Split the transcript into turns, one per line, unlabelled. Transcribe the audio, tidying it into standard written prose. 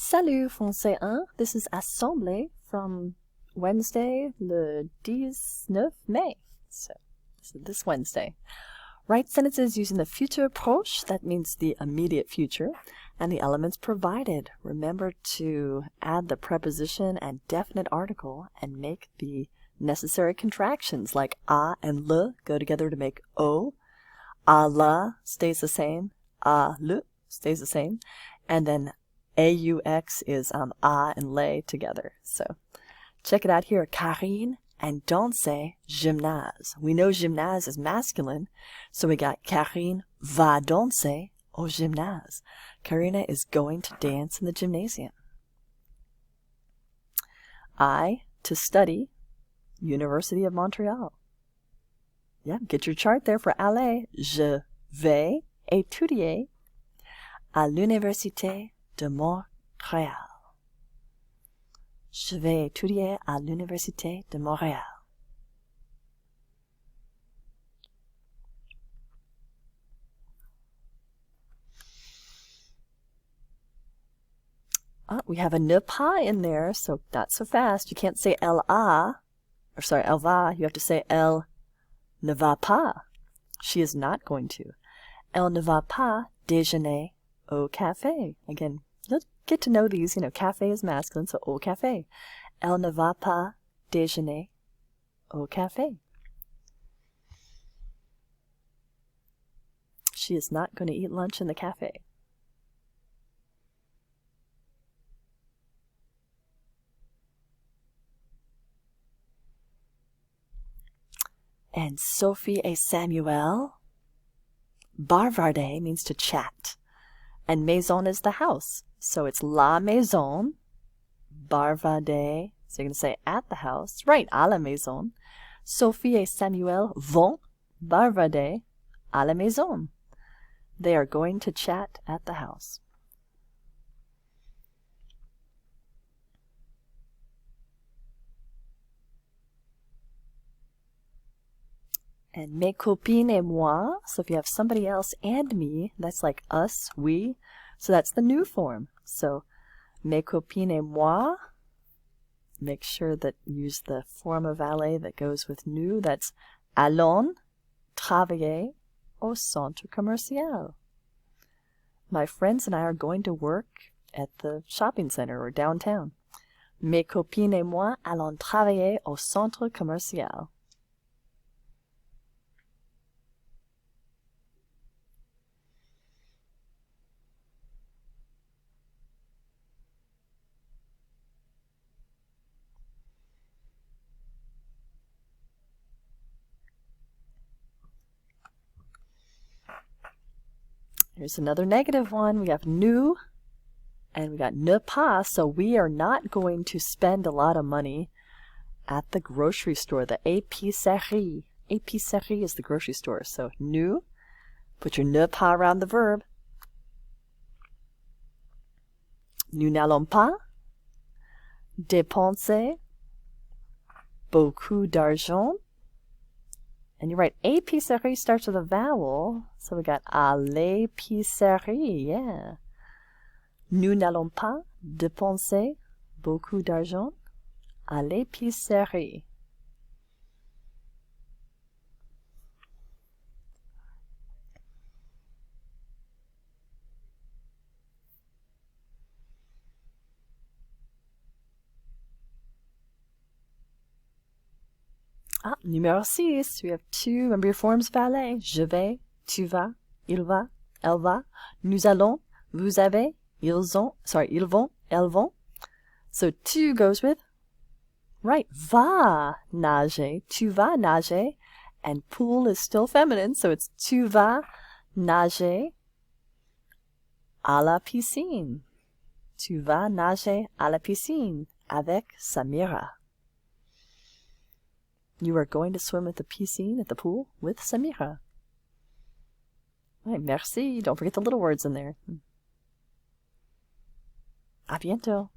Salut Français 1, this is Assemblez from Wednesday, le 19 May. So, this Wednesday. Write sentences using the futur proche, that means the immediate future, and the elements provided. Remember to add the preposition and definite article and make the necessary contractions like a and le go together to make o. A la stays the same, a le stays the same, and then AUX is a and le together. So check it out here. Karine and danser gymnase. We know gymnase is masculine, so we got Karine va danser au gymnase. Karina is going to dance in the gymnasium. I, to study, University of Montreal. Yeah, get your chart there for aller. Je vais étudier à l'Université de Montréal. Je vais étudier à l'Université de Montréal. We have a ne pas in there, so not so fast. You can't say elle a, or sorry, elle va. You have to say elle ne va pas. She is not going to. Elle ne va pas déjeuner au café. Again, you'll get to know these. You know, café is masculine, so au café. Elle ne va pas déjeuner au café. She is not going to eat lunch in the cafe. And Sophie et Samuel. Bavarder means to chat. And maison is the house. So it's la maison. Bavarder. So you're going to say at the house. Right, à la maison. Sophie et Samuel vont bavarder à la maison. They are going to chat at the house. And mes copines et moi, so if you have somebody else and me, that's like us, we, so that's the new form. So mes copines et moi, make sure that you use the form of aller that goes with nous. That's allons travailler au centre commercial. My friends and I are going to work at the shopping center or downtown. Mes copines et moi allons travailler au centre commercial. Here's another negative one. We have nous and we got ne pas, so we are not going to spend a lot of money at the grocery store, the épicerie. Épicerie is the grocery store. So nous, put your ne pas around the verb. Nous n'allons pas dépenser beaucoup d'argent. And you're right, épicerie starts with a vowel, so we got à l'épicerie, yeah. Nous n'allons pas dépenser beaucoup d'argent à l'épicerie. Numéro 6, we have two, remember your forms of aller. Je vais, tu vas, il va, elle va. Nous allons, vous avez, ils ont, ils vont, elles vont. So tu goes with, right, va nager, tu vas nager. And pool is still feminine, so it's tu vas nager à la piscine. Tu vas nager à la piscine avec Samira. You are going to swim at the piscine, at the pool, with Samira. Right, merci. Don't forget the little words in there. À bientôt.